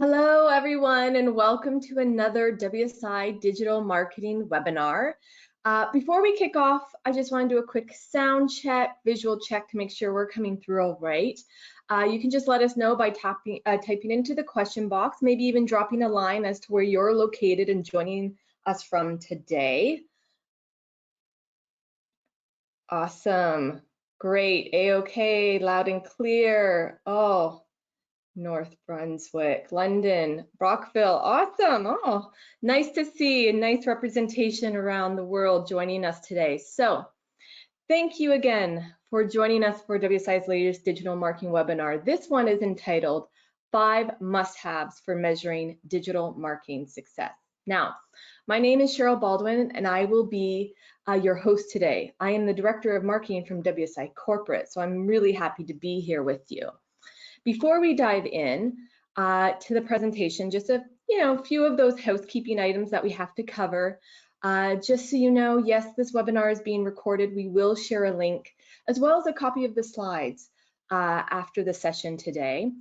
Hello, everyone, and welcome to another WSI Digital Marketing webinar. Before we kick off, I just want to do a quick sound check, visual check to make sure we're coming through all right. You can just let us know by typing into the question box, maybe even dropping a line as to where you're located and joining us from today. Awesome, great, A-OK, loud and clear. Oh, North Brunswick, London, Brockville, awesome. Oh, nice to see a nice representation around the world joining us today. So thank you again for joining us for WSI's latest digital marketing webinar. This one is entitled 5 Must-Haves for Measuring Digital Marketing Success. Now, my name is Cheryl Baldwin and I will be your host today. I am the Director of Marketing from WSI Corporate, so I'm really happy to be here with you. Before we dive in to the presentation, just a few of those housekeeping items that we have to cover. Just so you know, yes, this webinar is being recorded. We will share a link as well as a copy of the slides after the session today.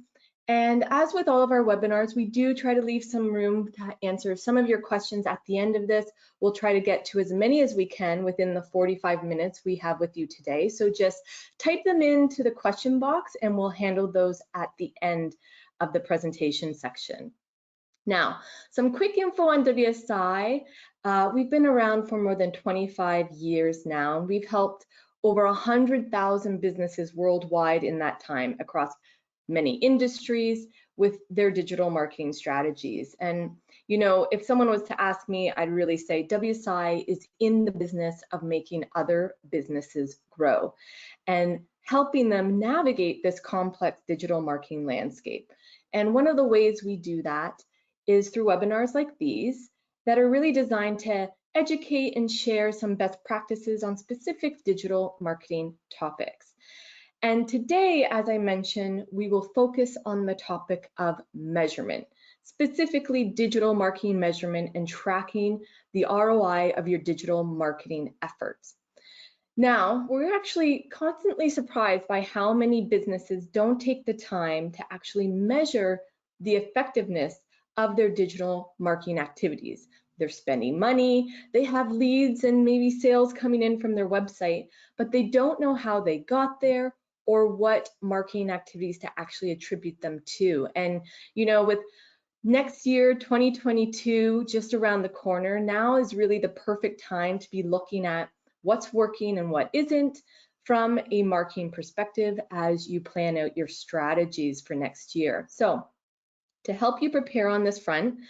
And as with all of our webinars, we do try to leave some room to answer some of your questions at the end of this. We'll try to get to as many as we can within the 45 minutes we have with you today. So just type them into the question box and we'll handle those at the end of the presentation section. Now, some quick info on WSI. We've been around for more than 25 years now. We've helped over 100,000 businesses worldwide in that time across many industries with their digital marketing strategies. And, if someone was to ask me, I'd really say WSI is in the business of making other businesses grow and helping them navigate this complex digital marketing landscape. And one of the ways we do that is through webinars like these that are really designed to educate and share some best practices on specific digital marketing topics. And today, as I mentioned, we will focus on the topic of measurement, specifically digital marketing measurement and tracking the ROI of your digital marketing efforts. Now, we're actually constantly surprised by how many businesses don't take the time to actually measure the effectiveness of their digital marketing activities. They're spending money, they have leads and maybe sales coming in from their website, but they don't know how they got there or what marketing activities to actually attribute them to. And, with next year, 2022, just around the corner, now is really the perfect time to be looking at what's working and what isn't from a marketing perspective as you plan out your strategies for next year. So to help you prepare on this front,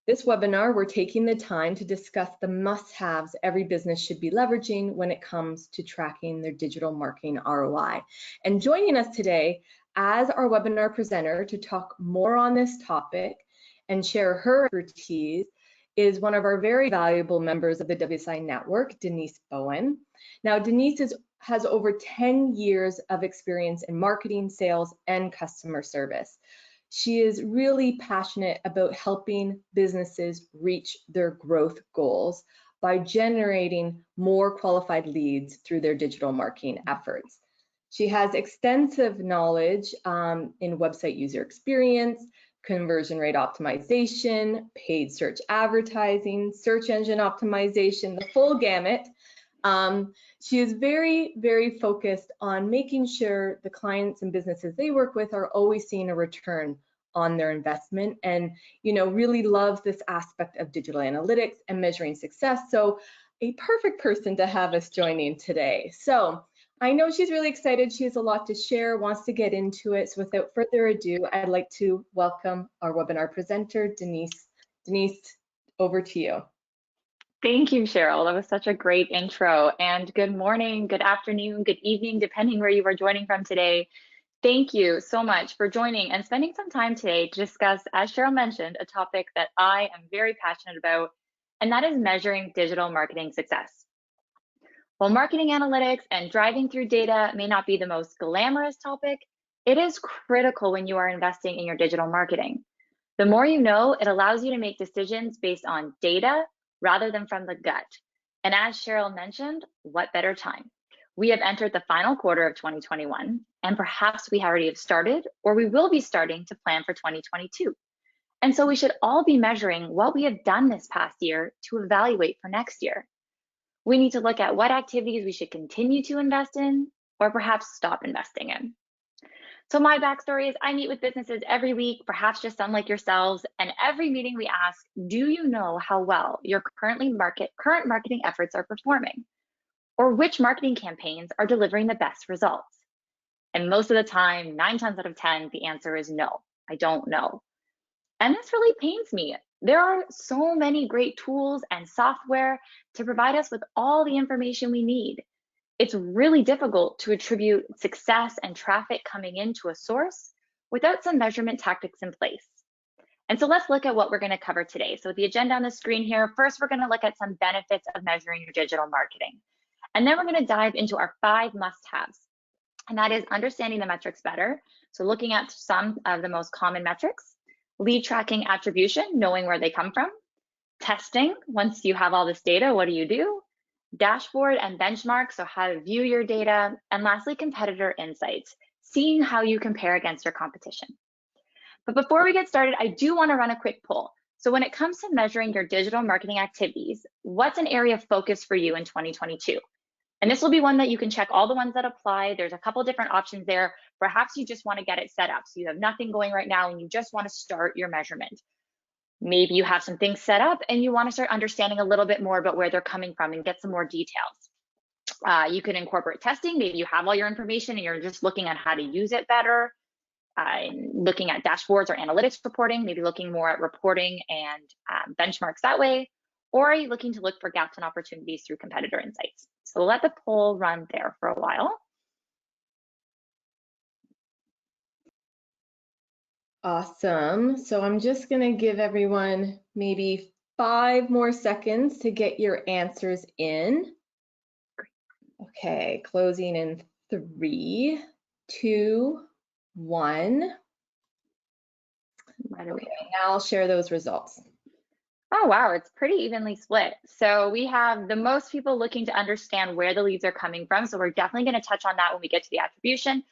this webinar, we're taking the time to discuss the must-haves every business should be leveraging when it comes to tracking their digital marketing ROI. And joining us today as our webinar presenter to talk more on this topic and share her expertise is one of our very valuable members of the WSI network, Denise Bowen. Now, Denise has over 10 years of experience in marketing, sales, and customer service. She is really passionate about helping businesses reach their growth goals by generating more qualified leads through their digital marketing efforts. She has extensive knowledge in website user experience, conversion rate optimization, paid search advertising, search engine optimization, the full gamut. She is very, very focused on making sure the clients and businesses they work with are always seeing a return on their investment and, really loves this aspect of digital analytics and measuring success. So a perfect person to have us joining today. So I know she's really excited. She has a lot to share, wants to get into it. So without further ado, I'd like to welcome our webinar presenter, Denise. Denise, over to you. Thank you, Cheryl. That was such a great intro. And good morning, good afternoon, good evening, depending where you are joining from today. Thank you so much for joining and spending some time today to discuss, as Cheryl mentioned, a topic that I am very passionate about, and that is measuring digital marketing success. While marketing analytics and driving through data may not be the most glamorous topic, it is critical when you are investing in your digital marketing. The more you know, it allows you to make decisions based on data rather than from the gut. And as Cheryl mentioned, what better time? We have entered the final quarter of 2021, and perhaps we already have started, or we will be starting to plan for 2022. And so we should all be measuring what we have done this past year to evaluate for next year. We need to look at what activities we should continue to invest in or perhaps stop investing in. So my backstory is I meet with businesses every week, perhaps just some like yourselves, and every meeting we ask, do you know how well your current marketing efforts are performing? Or which marketing campaigns are delivering the best results? And most of the time, 9 times out of 10, the answer is no, I don't know. And this really pains me. There are so many great tools and software to provide us with all the information we need. It's really difficult to attribute success and traffic coming into a source without some measurement tactics in place. And so let's look at what we're going to cover today. So the agenda on the screen here, first we're going to look at some benefits of measuring your digital marketing. And then we're going to dive into our 5 must-haves. And that is understanding the metrics better. So looking at some of the most common metrics, lead tracking attribution, knowing where they come from, testing, once you have all this data, what do you do? Dashboard and benchmark, so how to view your data, and lastly, competitor insights, seeing how you compare against your competition. But before we get started, I do want to run a quick poll. So when it comes to measuring your digital marketing activities, what's an area of focus for you in 2022? And this will be one that you can check all the ones that apply. There's a couple different options there. Perhaps you just want to get it set up. So you have nothing going right now and you just want to start your measurement. Maybe you have some things set up and you want to start understanding a little bit more about where they're coming from and get some more details. You can incorporate testing. Maybe you have all your information and you're just looking at how to use it better. Looking at dashboards or analytics reporting, maybe looking more at reporting and benchmarks that way. Or are you looking to look for gaps and opportunities through competitor insights? So we'll let the poll run there for a while. Awesome. So I'm just going to give everyone maybe 5 more seconds to get your answers in. Okay, closing in 3, 2, 1. Okay, now I'll share those results. Oh, wow, it's pretty evenly split. So we have the most people looking to understand where the leads are coming from. So we're definitely going to touch on that when we get to the attribution.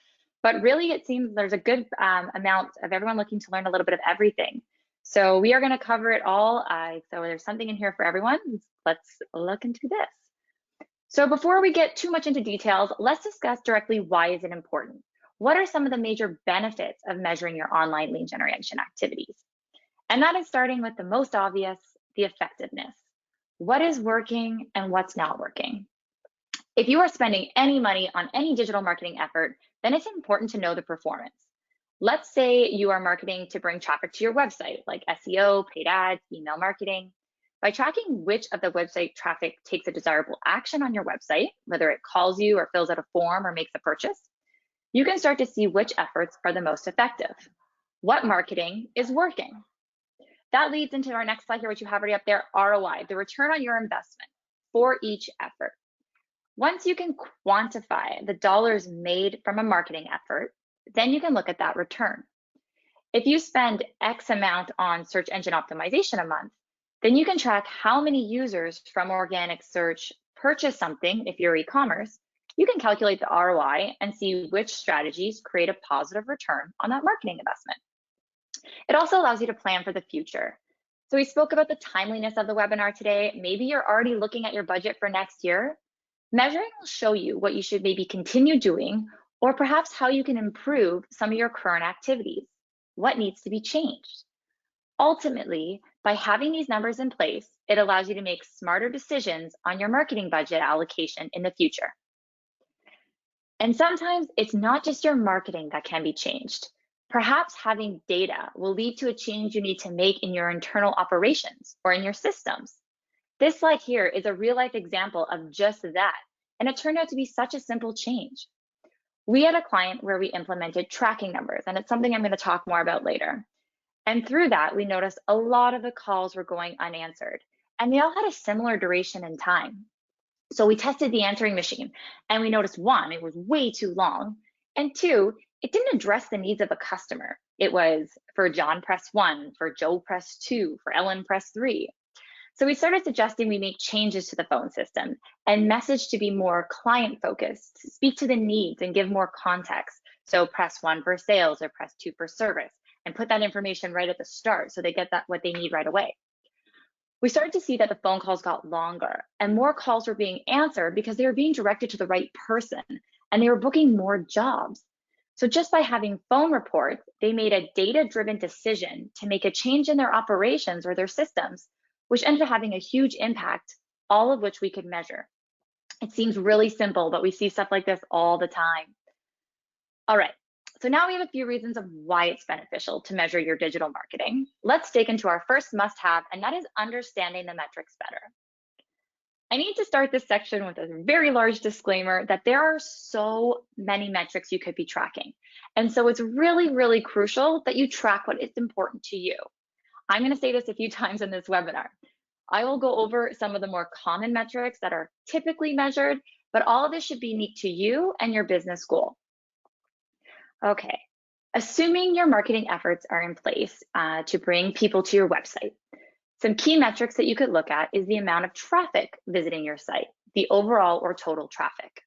But really, it seems there's a good amount of everyone looking to learn a little bit of everything. So we are going to cover it all. So there's something in here for everyone. Let's look into this. So before we get too much into details, let's discuss directly why is it important? What are some of the major benefits of measuring your online lead generation activities? And that is starting with the most obvious, the effectiveness. What is working and what's not working? If you are spending any money on any digital marketing effort, then it's important to know the performance. Let's say you are marketing to bring traffic to your website, like SEO, paid ads, email marketing. By tracking which of the website traffic takes a desirable action on your website, whether it calls you or fills out a form or makes a purchase, you can start to see which efforts are the most effective. What marketing is working? That leads into our next slide here, which you have already up there, ROI, the return on your investment for each effort. Once you can quantify the dollars made from a marketing effort, then you can look at that return. If you spend X amount on search engine optimization a month, then you can track how many users from organic search purchase something. If you're e-commerce, you can calculate the ROI and see which strategies create a positive return on that marketing investment. It also allows you to plan for the future. So we spoke about the timeliness of the webinar today. Maybe you're already looking at your budget for next year. Measuring will show you what you should maybe continue doing, or perhaps how you can improve some of your current activities. What needs to be changed? Ultimately, by having these numbers in place, it allows you to make smarter decisions on your marketing budget allocation in the future. And sometimes it's not just your marketing that can be changed. Perhaps having data will lead to a change you need to make in your internal operations or in your systems. This slide here is a real-life example of just that, and it turned out to be such a simple change. We had a client where we implemented tracking numbers, and it's something I'm going to talk more about later. And through that, we noticed a lot of the calls were going unanswered, and they all had a similar duration and time. So we tested the answering machine, and we noticed 1, it was way too long, and 2, it didn't address the needs of a customer. It was for John, press 1, for Joe, press 2, for Ellen, press 3. So we started suggesting we make changes to the phone system and message to be more client focused, speak to the needs and give more context. So press 1 for sales or press 2 for service, and put that information right at the start so they get what they need right away. We started to see that the phone calls got longer and more calls were being answered because they were being directed to the right person and they were booking more jobs. So just by having phone reports, they made a data-driven decision to make a change in their operations or their systems, which ended up having a huge impact, all of which we could measure. It seems really simple, but we see stuff like this all the time. All right, so now we have a few reasons of why it's beneficial to measure your digital marketing. Let's dig into our first must-have, and that is understanding the metrics better. I need to start this section with a very large disclaimer that there are so many metrics you could be tracking. And so it's really, really crucial that you track what is important to you. I'm going to say this a few times in this webinar. I will go over some of the more common metrics that are typically measured, but all of this should be unique to you and your business goal. Okay, assuming your marketing efforts are in place to bring people to your website, some key metrics that you could look at is the amount of traffic visiting your site, the overall or total traffic.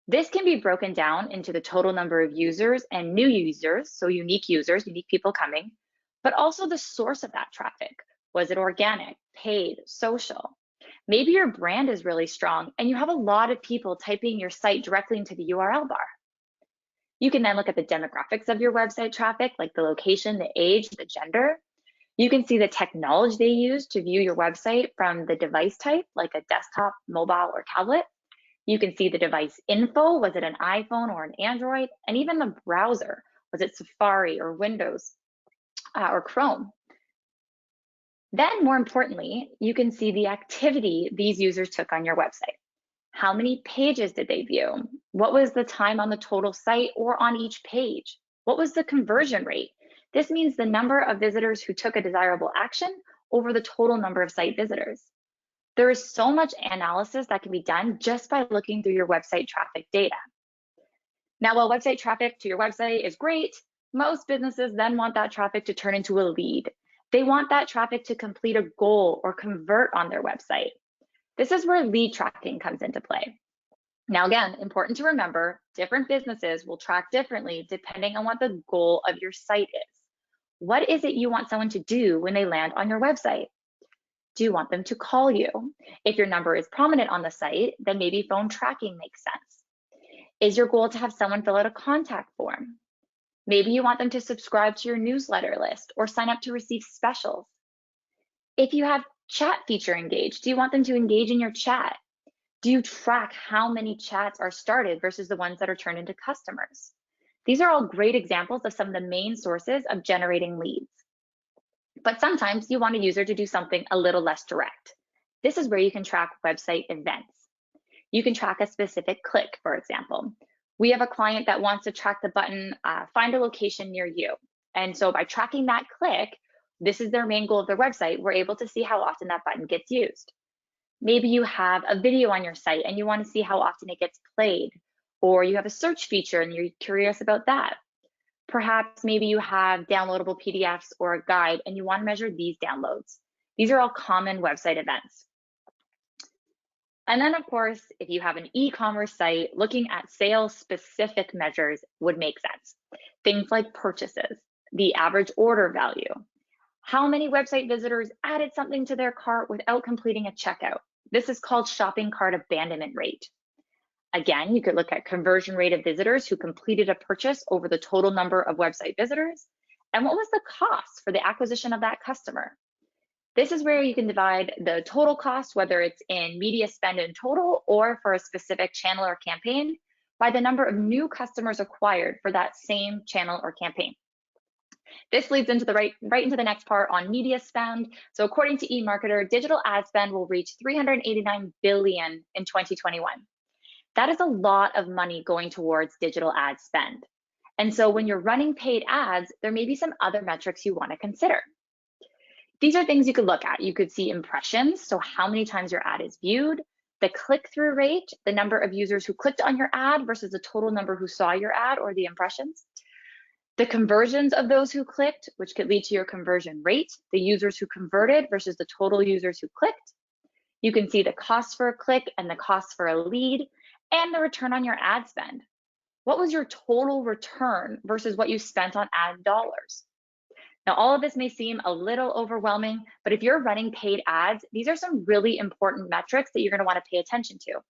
This can be broken down into the total number of users and new users, so unique users, unique people coming, but also the source of that traffic. Was it organic, paid, social? Maybe your brand is really strong and you have a lot of people typing your site directly into the URL bar. You can then look at the demographics of your website traffic, like the location, the age, the gender. You can see the technology they use to view your website from the device type, like a desktop, mobile, or tablet. You can see the device info, was it an iPhone or an Android? And even the browser, was it Safari or Windows or Chrome? Then more importantly, you can see the activity these users took on your website. How many pages did they view? What was the time on the total site or on each page? What was the conversion rate? This means the number of visitors who took a desirable action over the total number of site visitors. There is so much analysis that can be done just by looking through your website traffic data. Now, while website traffic to your website is great, most businesses then want that traffic to turn into a lead. They want that traffic to complete a goal or convert on their website. This is where lead tracking comes into play. Now, again, important to remember, different businesses will track differently depending on what the goal of your site is. What is it you want someone to do when they land on your website? Do you want them to call you? If your number is prominent on the site, then maybe phone tracking makes sense. Is your goal to have someone fill out a contact form? Maybe you want them to subscribe to your newsletter list or sign up to receive specials. If you have chat feature engaged, do you want them to engage in your chat? Do you track how many chats are started versus the ones that are turned into customers? These are all great examples of some of the main sources of generating leads. But sometimes you want a user to do something a little less direct. This is where you can track website events. You can track a specific click, for example. We have a client that wants to track the button, find a location near you. And so by tracking that click, this is their main goal of their website, we're able to see how often that button gets used. Maybe you have a video on your site and you want to see how often it gets played, or you have a search feature and you're curious about that. Perhaps maybe you have downloadable PDFs or a guide and you want to measure these downloads. These are all common website events. And then of course, if you have an e-commerce site, looking at sales specific measures would make sense. Things like purchases, the average order value, how many website visitors added something to their cart without completing a checkout. This is called shopping cart abandonment rate. Again, you could look at conversion rate of visitors who completed a purchase over the total number of website visitors, and what was the cost for the acquisition of that customer. This is where you can divide the total cost, whether it's in media spend in total or for a specific channel or campaign, by the number of new customers acquired for that same channel or campaign. This leads into right into the next part on media spend. So according to eMarketer, digital ad spend will reach $389 billion in 2021. That is a lot of money going towards digital ad spend. And so when you're running paid ads, there may be some other metrics you want to consider. These are things you could look at. You could see impressions, so how many times your ad is viewed, the click-through rate, the number of users who clicked on your ad versus the total number who saw your ad or the impressions, the conversions of those who clicked, which could lead to your conversion rate, the users who converted versus the total users who clicked. You can see the cost for a click and the cost for a lead, and the return on your ad spend. What was your total return versus what you spent on ad dollars? Now, all of this may seem a little overwhelming, but if you're running paid ads, these are some really important metrics that you're going to want to pay attention to.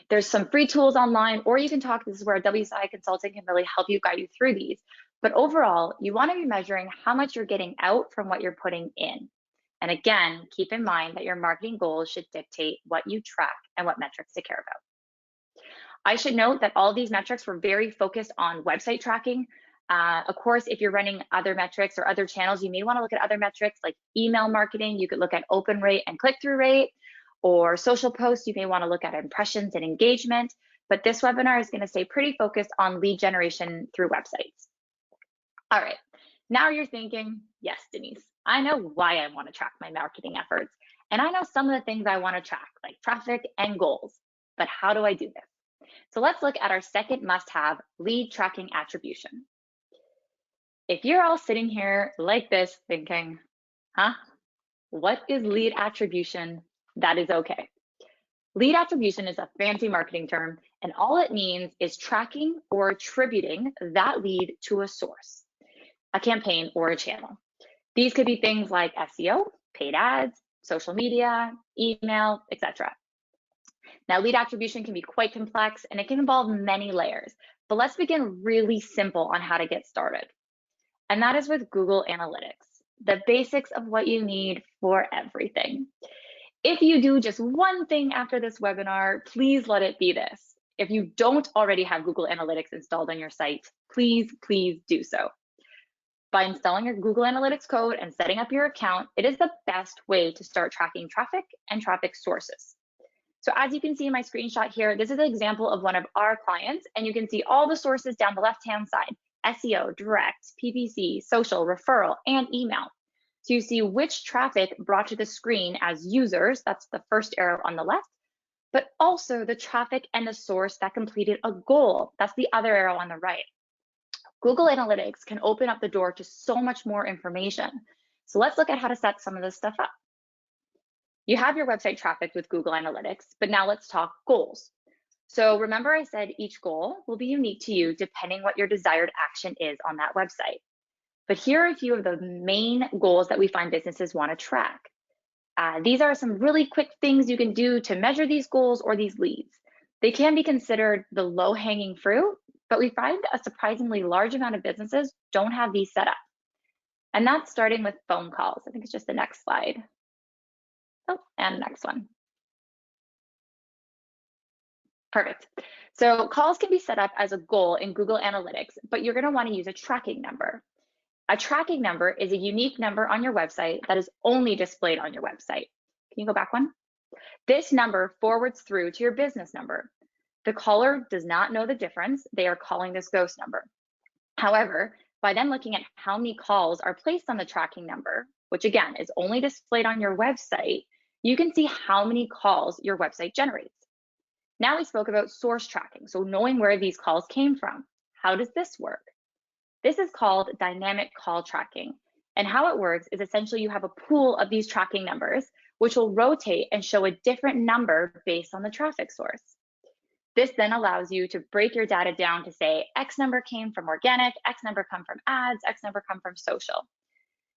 There's some free tools online, or you can talk, this is where WSI Consulting can really help you guide you through these. But overall, you want to be measuring how much you're getting out from what you're putting in. And again, keep in mind that your marketing goals should dictate what you track and what metrics to care about. I should note that all these metrics were very focused on website tracking. Of course, if you're running other metrics or other channels, you may want to look at other metrics like email marketing. You could look at open rate and click-through rate, or social posts. You may want to look at impressions and engagement. But this webinar is going to stay pretty focused on lead generation through websites. All right, now you're thinking, yes, Denise, I know why I want to track my marketing efforts. And I know some of the things I want to track, like traffic and goals. But how do I do this? So let's look at our second must-have, lead tracking attribution. If you're all sitting here like this thinking, huh, what is lead attribution? That is okay. Lead attribution is a fancy marketing term, and all it means is tracking or attributing that lead to a source, a campaign, or a channel. These could be things like SEO, paid ads, social media, email, etc. Now, lead attribution can be quite complex and it can involve many layers, but let's begin really simple on how to get started. And that is with Google Analytics, the basics of what you need for everything. If you do just one thing after this webinar, please let it be this. If you don't already have Google Analytics installed on your site, please do so. By installing your Google Analytics code and setting up your account, it is the best way to start tracking traffic and traffic sources. So as you can see in my screenshot here, this is an example of one of our clients, and you can see all the sources down the left-hand side: SEO, direct, PPC, social, referral, and email. So you see which traffic brought to the screen as users, that's the first arrow on the left, but also the traffic and the source that completed a goal, that's the other arrow on the right. Google Analytics can open up the door to so much more information. So let's look at how to set some of this stuff up. You have your website traffic with Google Analytics, but now let's talk goals. So remember I said each goal will be unique to you depending what your desired action is on that website. But here are a few of the main goals that we find businesses want to track. These are some really quick things you can do to measure these goals or these leads. They can be considered the low-hanging fruit, but we find a surprisingly large amount of businesses don't have these set up. And that's starting with phone calls. I think it's just the next slide. Oh, and next one. Perfect. So calls can be set up as a goal in Google Analytics, but you're going to want to use a tracking number. A tracking number is a unique number on your website that is only displayed on your website. Can you go back one? This number forwards through to your business number. The caller does not know the difference. They are calling this ghost number. However, by then looking at how many calls are placed on the tracking number, which again is only displayed on your website, you can see how many calls your website generates. Now we spoke about source tracking, so knowing where these calls came from. How does this work? This is called dynamic call tracking. And how it works is essentially you have a pool of these tracking numbers, which will rotate and show a different number based on the traffic source. This then allows you to break your data down to say X number came from organic, X number come from ads, X number come from social.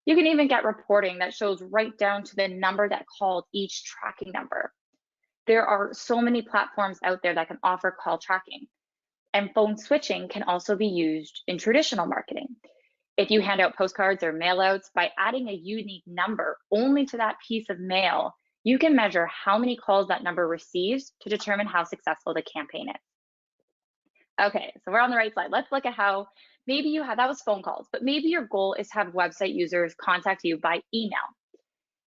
You can even get reporting that shows right down to the number that called each tracking number. There are so many platforms out there that can offer call tracking. And phone switching can also be used in traditional marketing. If you hand out postcards or mailouts, by adding a unique number only to that piece of mail, you can measure how many calls that number receives to determine how successful the campaign is. Okay, so we're on the right side. Let's look at how maybe you have, that was phone calls, but maybe your goal is to have website users contact you by email.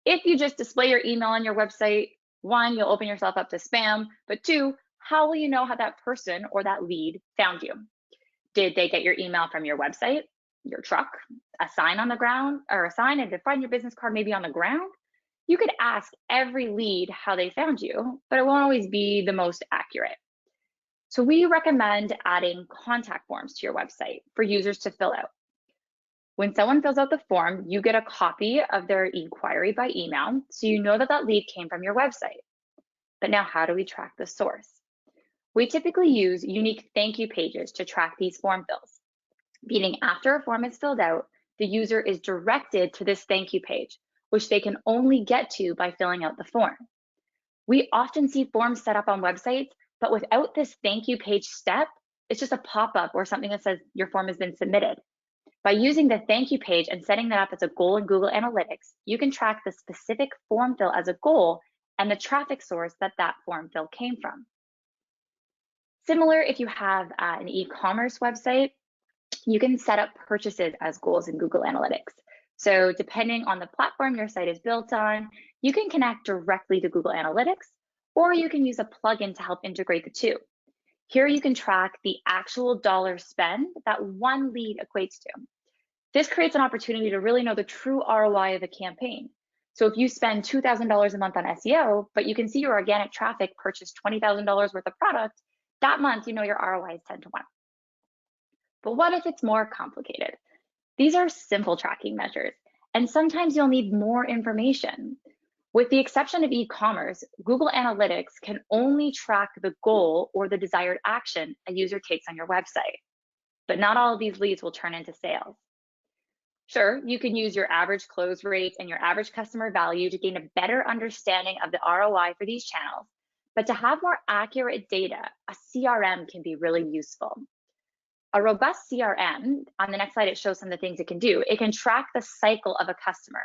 If you just display your email on your website, one, you'll open yourself up to spam, but two, how will you know how that person or that lead found you? Did they get your email from your website, your truck, a sign on the ground, or a sign and to find your business card maybe on the ground? You could ask every lead how they found you, but it won't always be the most accurate. So we recommend adding contact forms to your website for users to fill out. When someone fills out the form, you get a copy of their inquiry by email, so you know that that lead came from your website. But now how do we track the source? We typically use unique thank you pages to track these form fills, meaning after a form is filled out, the user is directed to this thank you page, which they can only get to by filling out the form. We often see forms set up on websites, but without this thank you page step, it's just a pop-up or something that says your form has been submitted. By using the thank you page and setting that up as a goal in Google Analytics, you can track the specific form fill as a goal and the traffic source that that form fill came from. Similar, if you have an e-commerce website, you can set up purchases as goals in Google Analytics. So depending on the platform your site is built on, you can connect directly to Google Analytics, or you can use a plugin to help integrate the two. Here you can track the actual dollar spend that one lead equates to. This creates an opportunity to really know the true ROI of a campaign. So if you spend $2,000 a month on SEO, but you can see your organic traffic purchased $20,000 worth of product, that month you know your ROI is 10 to 1. But what if it's more complicated? These are simple tracking measures, and sometimes you'll need more information. With the exception of e-commerce, Google Analytics can only track the goal or the desired action a user takes on your website. But not all of these leads will turn into sales. Sure, you can use your average close rates and your average customer value to gain a better understanding of the ROI for these channels. But to have more accurate data, a CRM can be really useful. A robust CRM, on the next slide, it shows some of the things it can do. It can track the cycle of a customer.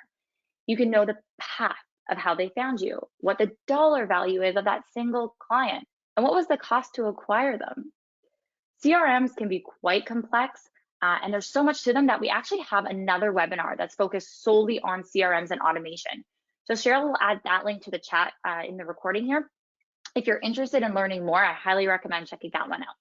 You can know the path of how they found you, what the dollar value is of that single client, and what was the cost to acquire them. CRMs can be quite complex, and there's so much to them that we actually have another webinar that's focused solely on CRMs and automation. So Cheryl will add that link to the chat in the recording here. If you're interested in learning more, I highly recommend checking that one out.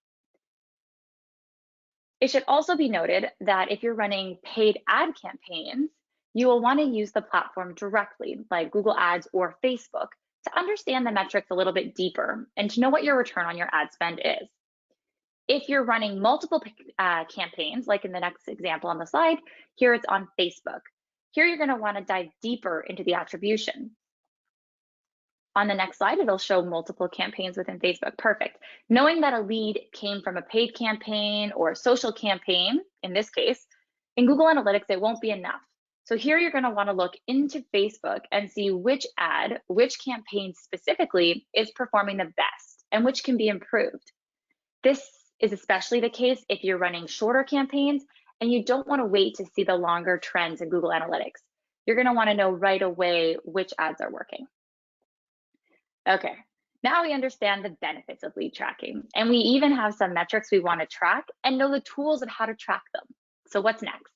It should also be noted that if you're running paid ad campaigns, you will want to use the platform directly, like Google Ads or Facebook, to understand the metrics a little bit deeper and to know what your return on your ad spend is. If you're running multiple campaigns, like in the next example on the slide, here it's on Facebook. Here you're going to want to dive deeper into the attribution. On the next slide, it'll show multiple campaigns within Facebook. Perfect. Knowing that a lead came from a paid campaign or a social campaign, in this case, in Google Analytics, it won't be enough. So here you're going to want to look into Facebook and see which ad, which campaign specifically is performing the best and which can be improved. This is especially the case if you're running shorter campaigns and you don't want to wait to see the longer trends in Google Analytics. You're going to want to know right away which ads are working. Okay, now we understand the benefits of lead tracking, and we even have some metrics we want to track and know the tools of how to track them. So what's next?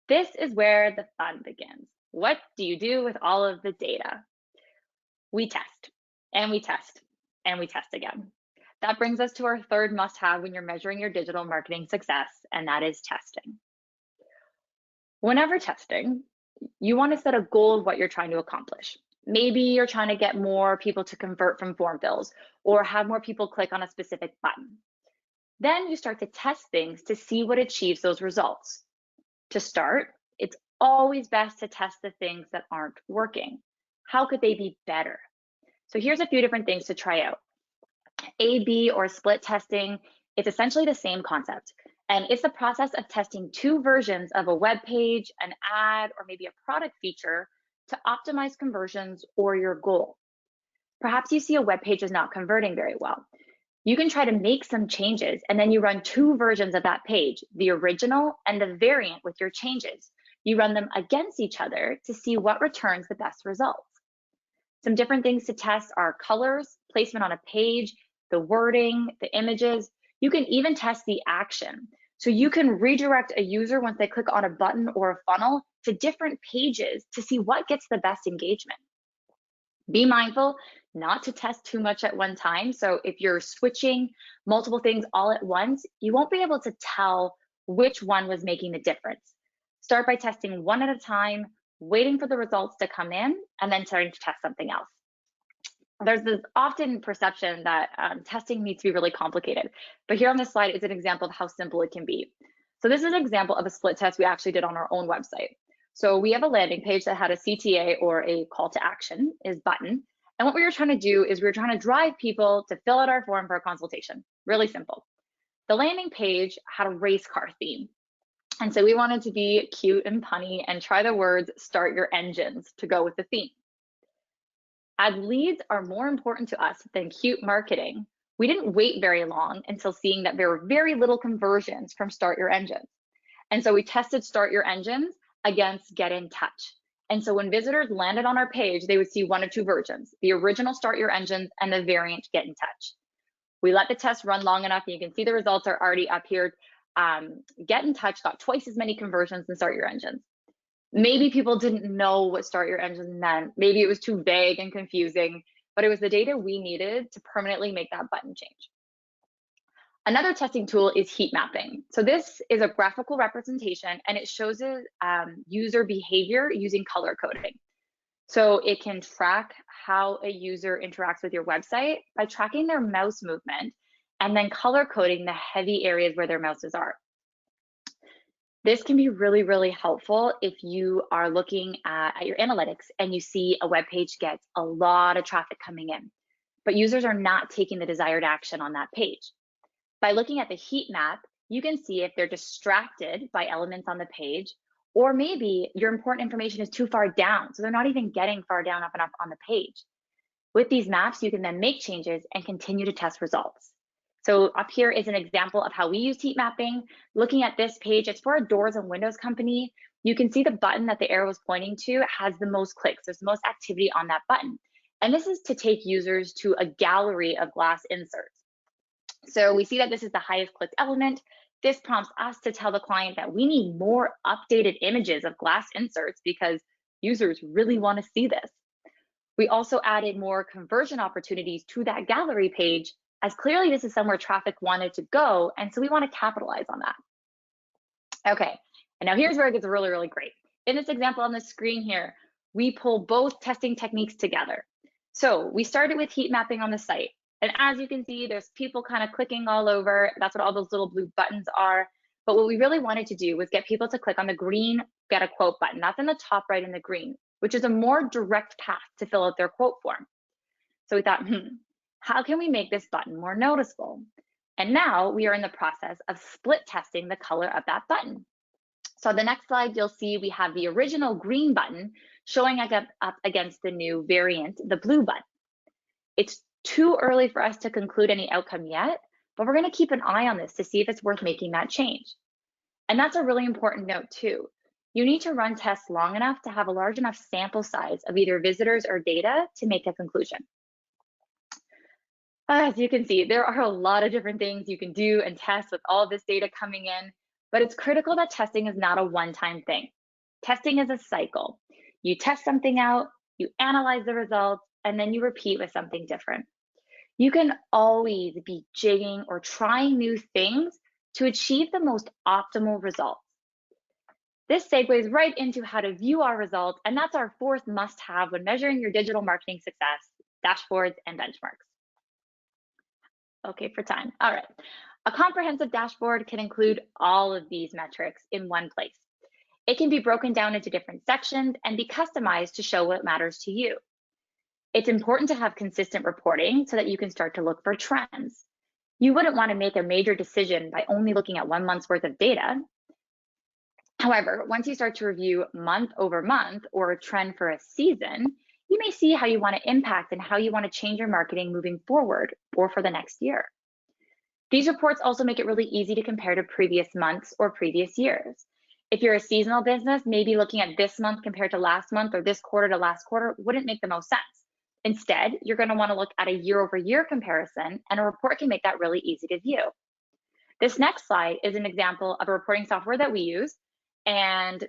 This is where the fun begins. What do you do with all of the data? We test, and we test, and we test again. That brings us to our third must-have when you're measuring your digital marketing success, and that is testing. Whenever testing, you want to set a goal of what you're trying to accomplish. Maybe you're trying to get more people to convert from form fills or have more people click on a specific button. Then you start to test things to see what achieves those results. To start, it's always best to test the things that aren't working. How could they be better? So here's a few different things to try out. A/B or split testing, it's essentially the same concept. And it's the process of testing two versions of a web page, an ad, or maybe a product feature to optimize conversions or your goal. Perhaps you see a web page is not converting very well. You can try to make some changes and then you run two versions of that page, the original and the variant with your changes. You run them against each other to see what returns the best results. Some different things to test are colors, placement on a page, the wording, the images. You can even test the action. So you can redirect a user once they click on a button or a funnel to different pages to see what gets the best engagement. Be mindful not to test too much at one time. So if you're switching multiple things all at once, you won't be able to tell which one was making the difference. Start by testing one at a time, waiting for the results to come in, and then starting to test something else. There's this often perception that testing needs to be really complicated, but here on this slide is an example of how simple it can be. So this is an example of a split test we actually did on our own website. So we have a landing page that had a CTA, or a call to action is button. And what we were trying to do is we were trying to drive people to fill out our form for a consultation. Really simple. The landing page had a race car theme. And so we wanted to be cute and punny and try the words "start your engines" to go with the theme. As leads are more important to us than cute marketing, we didn't wait very long until seeing that there were very little conversions from "start your engines." And so we tested "start your engines" against "get in touch." And so when visitors landed on our page, they would see one of two versions: the original "start your engines" and the variant "get in touch." We let the test run long enough, and you can see the results are already up here. Get in touch got twice as many conversions than "start your engines." Maybe people didn't know what "start your engines" meant. Maybe it was too vague and confusing, but it was the data we needed to permanently make that button change. Another testing tool is heat mapping. So this is a graphical representation, and it shows user behavior using color coding. So it can track how a user interacts with your website by tracking their mouse movement and then color coding the heavy areas where their mouses are. This can be really, really helpful if you are looking at your analytics and you see a web page gets a lot of traffic coming in, but users are not taking the desired action on that page. By looking at the heat map, you can see if they're distracted by elements on the page, or maybe your important information is too far down, so they're not even getting far down up enough on the page. With these maps, you can then make changes and continue to test results. So up here is an example of how we use heat mapping. Looking at this page, it's for a doors and windows company. You can see the button that the arrow is pointing to has the most clicks. There's the most activity on that button. And this is to take users to a gallery of glass inserts. So we see that this is the highest clicked element. This prompts us to tell the client that we need more updated images of glass inserts because users really want to see this. We also added more conversion opportunities to that gallery page, as clearly this is somewhere traffic wanted to go, and so we want to capitalize on that. Okay, and now here's where it gets really, really great. In this example on the screen here, we pull both testing techniques together. So we started with heat mapping on the site. And as you can see, there's people kind of clicking all over. That's what all those little blue buttons are. But what we really wanted to do was get people to click on the green "get a quote" button. That's in the top right in the green, which is a more direct path to fill out their quote form. So we thought, how can we make this button more noticeable? And now we are in the process of split testing the color of that button. So the next slide, you'll see we have the original green button showing up against the new variant, the blue button. It's too early for us to conclude any outcome yet, but we're going to keep an eye on this to see if it's worth making that change. And that's a really important note too. You need to run tests long enough to have a large enough sample size of either visitors or data to make a conclusion. As you can see, there are a lot of different things you can do and test with all this data coming in, but it's critical that testing is not a one-time thing. Testing is a cycle. You test something out, you analyze the results, and then you repeat with something different. You can always be jigging or trying new things to achieve the most optimal results. This segues right into how to view our results, and that's our fourth must-have when measuring your digital marketing success: dashboards and benchmarks. Okay, for time. All right. A comprehensive dashboard can include all of these metrics in one place. It can be broken down into different sections and be customized to show what matters to you. It's important to have consistent reporting so that you can start to look for trends. You wouldn't want to make a major decision by only looking at 1 month's worth of data. However, once you start to review month over month or a trend for a season, you may see how you want to impact and how you want to change your marketing moving forward or for the next year. These reports also make it really easy to compare to previous months or previous years. If you're a seasonal business, maybe looking at this month compared to last month or this quarter to last quarter wouldn't make the most sense. Instead, you're going to want to look at a year-over-year comparison, and a report can make that really easy to view. This next slide is an example of a reporting software that we use, and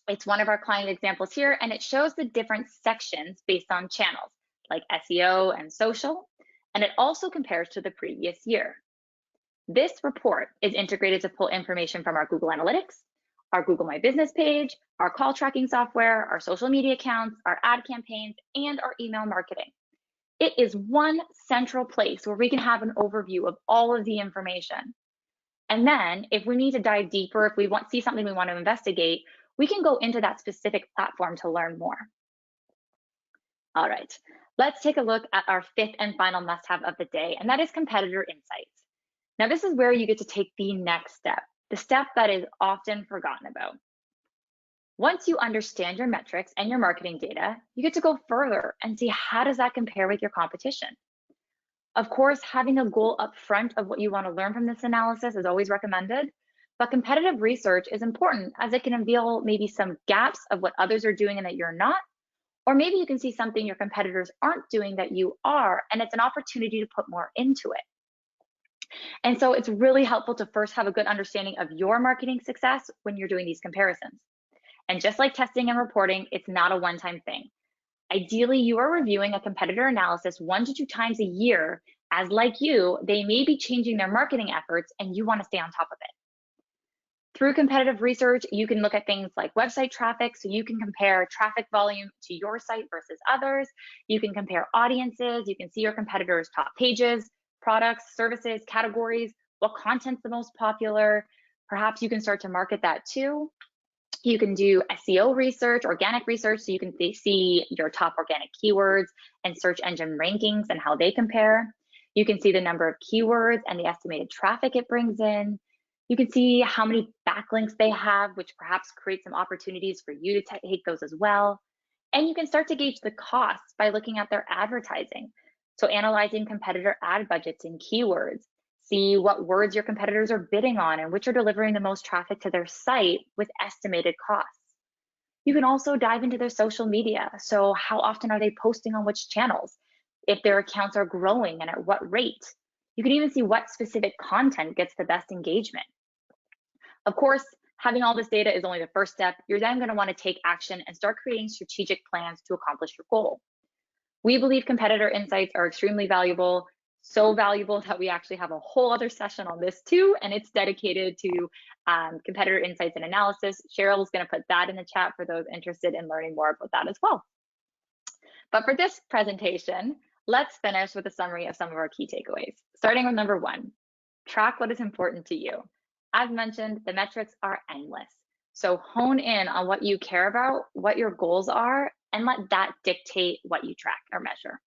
it's one of our client examples here, and it shows the different sections based on channels like SEO and social, and it also compares to the previous year. This report is integrated to pull information from our Google Analytics, our Google My Business page, our call tracking software, our social media accounts, our ad campaigns, and our email marketing. It is one central place where we can have an overview of all of the information. And then if we need to dive deeper, if we see something we want to investigate, we can go into that specific platform to learn more. All right, let's take a look at our fifth and final must-have of the day, and that is competitor insights. Now, this is where you get to take the next step. the step that is often forgotten about. Once you understand your metrics and your marketing data, you get to go further and see how does that compare with your competition. Of course, having a goal up front of what you want to learn from this analysis is always recommended, but competitive research is important as it can reveal maybe some gaps of what others are doing and that you're not, or maybe you can see something your competitors aren't doing that you are, and it's an opportunity to put more into it. And so it's really helpful to first have a good understanding of your marketing success when you're doing these comparisons. And just like testing and reporting, it's not a one-time thing. Ideally, you are reviewing a competitor analysis 1 to 2 times a year, as like you, they may be changing their marketing efforts and you want to stay on top of it. Through competitive research, you can look at things like website traffic, so you can compare traffic volume to your site versus others. You can compare audiences, you can see your competitors' top pages, products, services, categories, what content's the most popular. Perhaps you can start to market that too. You can do SEO research, organic research, so you can see your top organic keywords and search engine rankings and how they compare. You can see the number of keywords and the estimated traffic it brings in. You can see how many backlinks they have, which perhaps creates some opportunities for you to take those as well. And you can start to gauge the costs by looking at their advertising. So analyzing competitor ad budgets and keywords. See what words your competitors are bidding on and which are delivering the most traffic to their site with estimated costs. You can also dive into their social media. So how often are they posting on which channels? If their accounts are growing and at what rate? You can even see what specific content gets the best engagement. Of course, having all this data is only the first step. You're then going to want to take action and start creating strategic plans to accomplish your goal. We believe competitor insights are extremely valuable, so valuable that we actually have a whole other session on this too, and it's dedicated to competitor insights and analysis. Cheryl is going to put that in the chat for those interested in learning more about that as well. But for this presentation, let's finish with a summary of some of our key takeaways. Starting with number 1, track what is important to you. As mentioned, the metrics are endless. So hone in on what you care about, what your goals are, and let that dictate what you track or measure.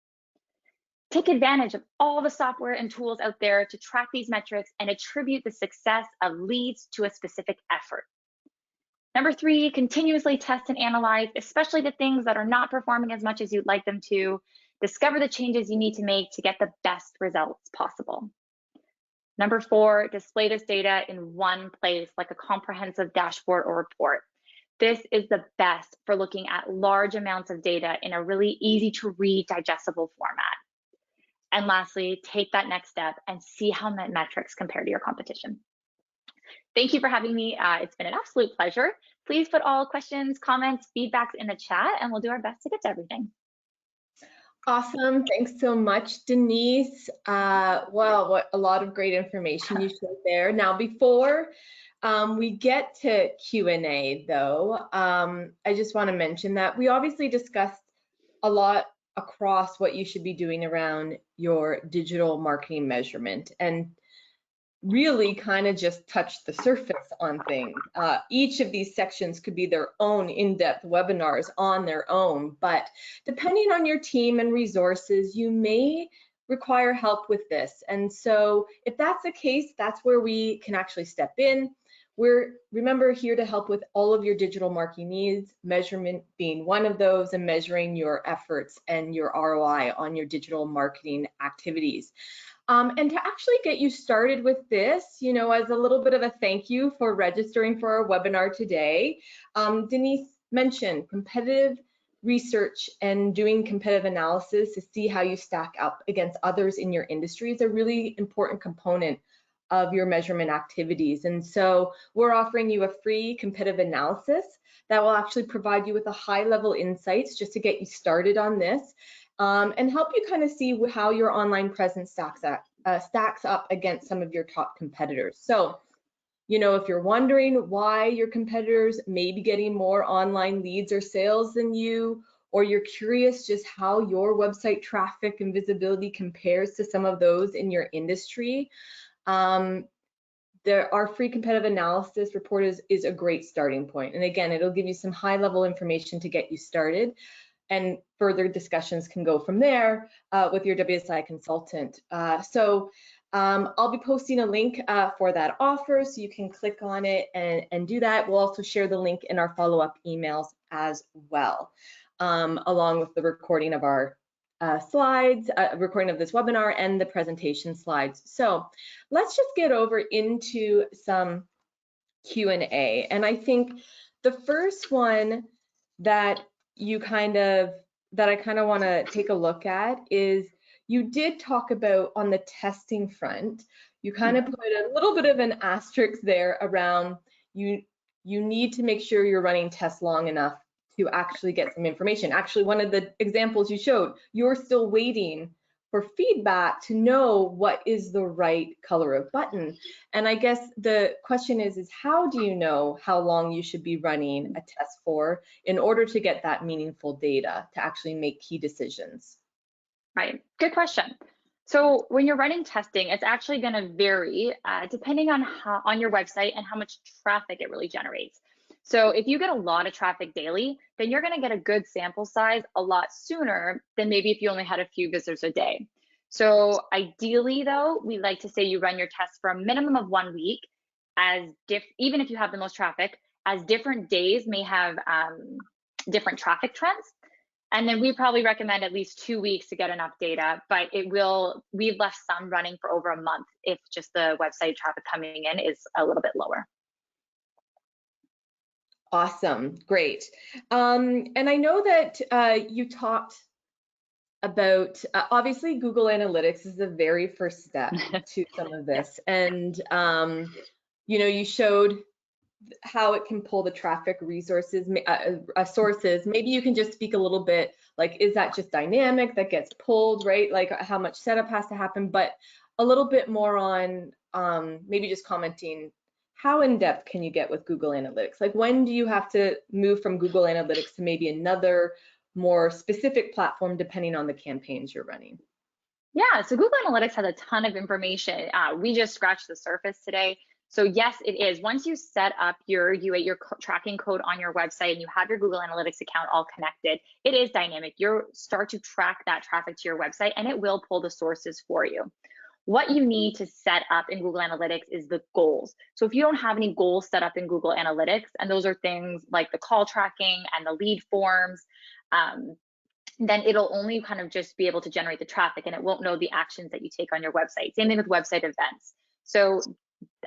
Take advantage of all the software and tools out there to track these metrics and attribute the success of leads to a specific effort. Number 3, continuously test and analyze, especially the things that are not performing as much as you'd like them to. Discover the changes you need to make to get the best results possible. Number 4, display this data in one place, like a comprehensive dashboard or report. This is the best for looking at large amounts of data in a really easy to read, digestible format. And lastly, take that next step and see how metrics compare to your competition. Thank you for having me. It's been an absolute pleasure. Please put all questions, comments, feedbacks in the chat, and we'll do our best to get to everything. Awesome. Thanks so much, Denise. Wow, what a lot of great information you shared there. Now, before we get to Q&A, though, I just want to mention that we obviously discussed a lot across what you should be doing around your digital marketing measurement, and really kind of just touched the surface on things. Each of these sections could be their own in-depth webinars on their own, but depending on your team and resources, you may require help with this. And so if that's the case, that's where we can actually step in. We're, remember, here to help with all of your digital marketing needs, measurement being one of those, and measuring your efforts and your ROI on your digital marketing activities. And to actually get you started with this, you know, as a little bit of a thank you for registering for our webinar today, Denise mentioned competitive research and doing competitive analysis to see how you stack up against others in your industry is a really important component of your measurement activities. And so we're offering you a free competitive analysis that will actually provide you with a high-level insights just to get you started on this. And help you kind of see how your online presence stacks up against some of your top competitors. So, you know, if you're wondering why your competitors may be getting more online leads or sales than you, or you're curious just how your website traffic and visibility compares to some of those in your industry, our free competitive analysis report is a great starting point. And again, it'll give you some high-level information to get you started. And further discussions can go from there with your WSI consultant. So I'll be posting a link for that offer, so you can click on it and do that. We'll also share the link in our follow-up emails as well, along with the recording of our slides, recording of this webinar and the presentation slides. So let's just get over into some Q&A. And I think the first one that I kind of want to take a look at is, you did talk about on the testing front, you kind of put a little bit of an asterisk there around you need to make sure you're running tests long enough to actually get some information. Actually, one of the examples you showed, you're still waiting for feedback to know what is the right color of button. And I guess the question is how do you know how long you should be running a test for in order to get that meaningful data to actually make key decisions? Right, good question. So when you're running testing, it's actually going to vary depending on your website and how much traffic it really generates. So if you get a lot of traffic daily, then you're going to get a good sample size a lot sooner than maybe if you only had a few visitors a day. So ideally, though, we like to say you run your tests for a minimum of 1 week, even if you have the most traffic, as different days may have different traffic trends. And then we probably recommend at least 2 weeks to get enough data, but we've left some running for over a month if just the website traffic coming in is a little bit lower. Awesome, great. And I know that you talked about, obviously Google Analytics is the very first step to some of this. And, you showed how it can pull the traffic resources, sources. Maybe you can just speak a little bit, like, is that just dynamic that gets pulled, right? Like how much setup has to happen, but a little bit more on maybe just commenting, how in depth can you get with Google Analytics? Like, when do you have to move from Google Analytics to maybe another more specific platform depending on the campaigns you're running? Yeah, so Google Analytics has a ton of information. We just scratched the surface today. So yes, it is. Once you set up your tracking code on your website and you have your Google Analytics account all connected, it is dynamic. You start to track that traffic to your website and it will pull the sources for you. What you need to set up in Google Analytics is the goals. So if you don't have any goals set up in Google Analytics, and those are things like the call tracking and the lead forms, then it'll only kind of just be able to generate the traffic and it won't know the actions that you take on your website. Same thing with website events. So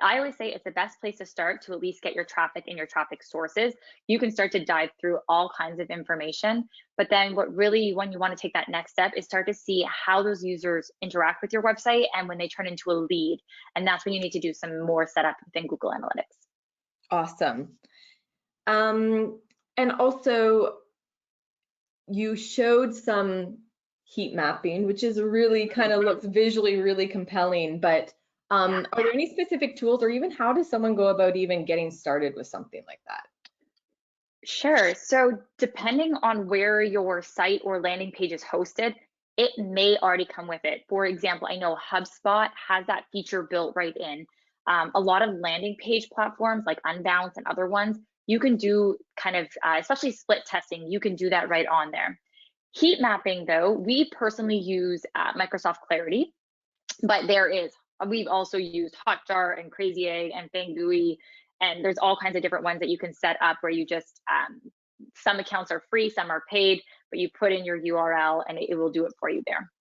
I always say it's the best place to start to at least get your traffic and your traffic sources. You can start to dive through all kinds of information, but then when you want to take that next step is start to see how those users interact with your website and when they turn into a lead. And that's when you need to do some more setup within Google Analytics. Awesome. And also, you showed some heat mapping, which is really kind of looks visually really compelling, but are there any specific tools, or even how does someone go about even getting started with something like that? Sure. So depending on where your site or landing page is hosted, it may already come with it. For example, I know HubSpot has that feature built right in. A lot of landing page platforms like Unbounce and other ones, you can do kind of, especially split testing, you can do that right on there. Heat mapping, though, we personally use Microsoft Clarity, but we've also used Hotjar and Crazy Egg and Fangui, and there's all kinds of different ones that you can set up where you just, some accounts are free, some are paid, but you put in your URL and it will do it for you there.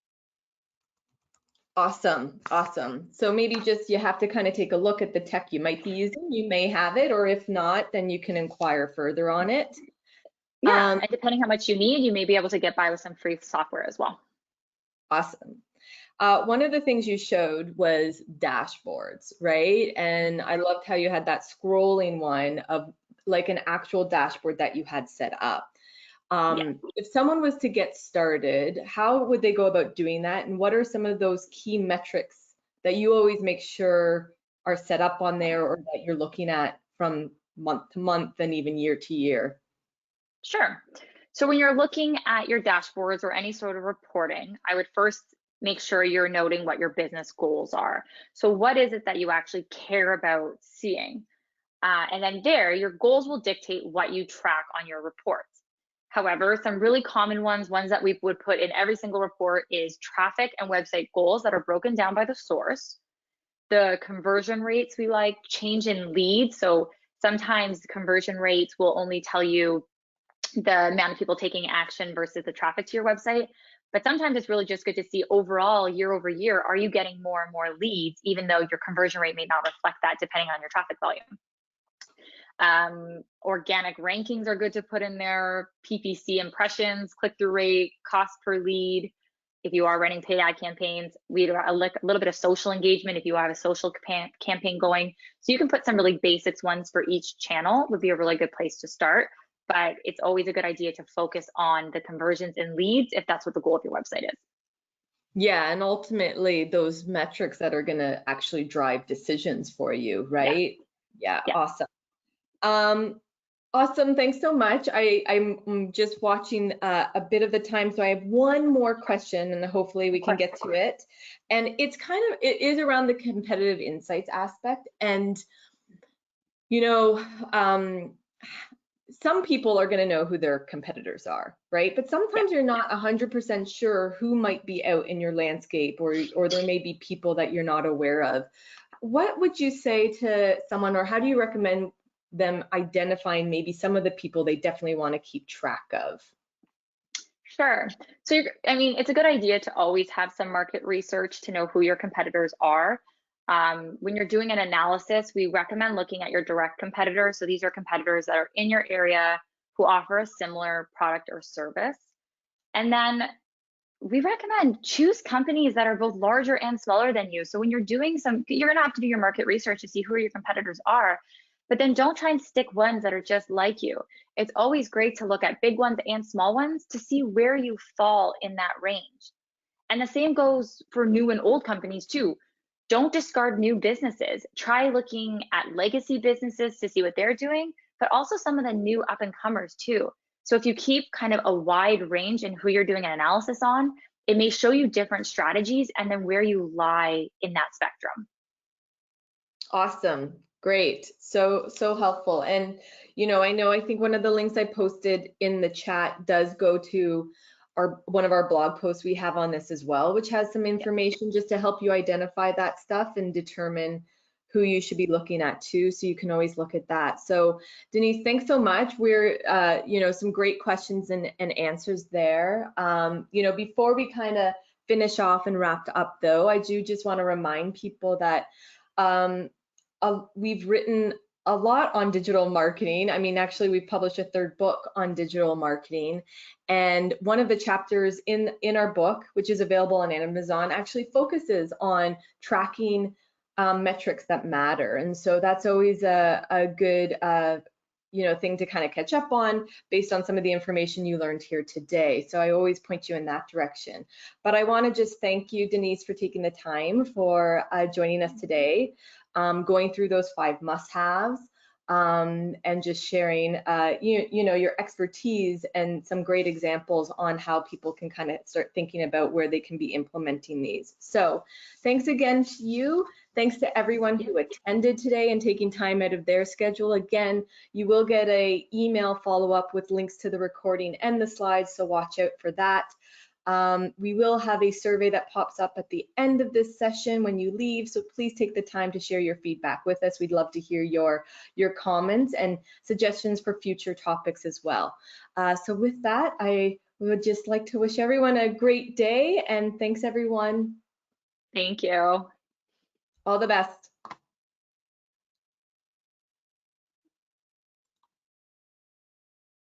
Awesome, awesome. So maybe just you have to kind of take a look at the tech you might be using. You may have it, or if not, then you can inquire further on it. Yeah, and depending how much you need, you may be able to get by with some free software as well. Awesome. One of the things you showed was dashboards, right? And I loved how you had that scrolling one of like an actual dashboard that you had set up. If someone was to get started, how would they go about doing that? And what are some of those key metrics that you always make sure are set up on there, or that you're looking at from month to month and even year to year? Sure. So when you're looking at your dashboards or any sort of reporting, I would first make sure you're noting what your business goals are. So what is it that you actually care about seeing? And then your goals will dictate what you track on your reports. However, some really common ones that we would put in every single report is traffic and website goals that are broken down by the source, The conversion rates we like, change in leads. So sometimes conversion rates will only tell you the amount of people taking action versus the traffic to your website. But sometimes it's really just good to see overall, year over year, are you getting more and more leads, even though your conversion rate may not reflect that depending on your traffic volume. Organic rankings are good to put in there, PPC impressions, click-through rate, cost per lead. If you are running paid ad campaigns, we do a little bit of social engagement if you have a social campaign going. So you can put some really basics ones for each channel, would be a really good place to start. But it's always a good idea to focus on the conversions and leads if that's what the goal of your website is. Yeah, and ultimately those metrics that are going to actually drive decisions for you, right? Yeah, Yeah. awesome. Awesome, thanks so much. I'm just watching a bit of the time, so I have one more question, and hopefully we can get to it. And it is around the competitive insights aspect. And, you know, some people are going to know who their competitors are, right? But sometimes you're not 100% sure who might be out in your landscape, or there may be people that you're not aware of. What would you say to someone, or how do you recommend them identifying maybe some of the people they definitely want to keep track of? Sure. So, I mean, it's a good idea to always have some market research to know who your competitors are. When you're doing an analysis, we recommend looking at your direct competitors. So these are competitors that are in your area who offer a similar product or service. And then we recommend choose companies that are both larger and smaller than you. So when you're doing you're gonna have to do your market research to see who your competitors are, but then don't try and stick ones that are just like you. It's always great to look at big ones and small ones to see where you fall in that range. And the same goes for new and old companies too. Don't discard new businesses. Try looking at legacy businesses to see what they're doing, but also some of the new up and comers too. So if you keep kind of a wide range in who you're doing an analysis on, it may show you different strategies and then where you lie in that spectrum. Awesome. Great. So helpful. And, I think one of the links I posted in the chat does go to one of our blog posts we have on this as well, which has some information just to help you identify that stuff and determine who you should be looking at too. So you can always look at that. So Denise, thanks so much. We're, some great questions and answers there. Before we kind of finish off and wrap up though, I do just want to remind people that we've written a lot on digital marketing. I mean, actually, we've published a third book on digital marketing. And one of the chapters in our book, which is available on Amazon, actually focuses on tracking metrics that matter. And so that's always a good thing to kind of catch up on based on some of the information you learned here today. So I always point you in that direction. But I want to just thank you, Denise, for taking the time for joining us today. Going through those 5 must-haves and just sharing, your expertise and some great examples on how people can kind of start thinking about where they can be implementing these. So thanks again to you. Thanks to everyone who attended today and taking time out of their schedule. Again, you will get an email follow-up with links to the recording and the slides, so watch out for that. We will have a survey that pops up at the end of this session when you leave, so please take the time to share your feedback with us. We'd love to hear your comments and suggestions for future topics as well. So with that, I would just like to wish everyone a great day, and thanks everyone. Thank you. All the best.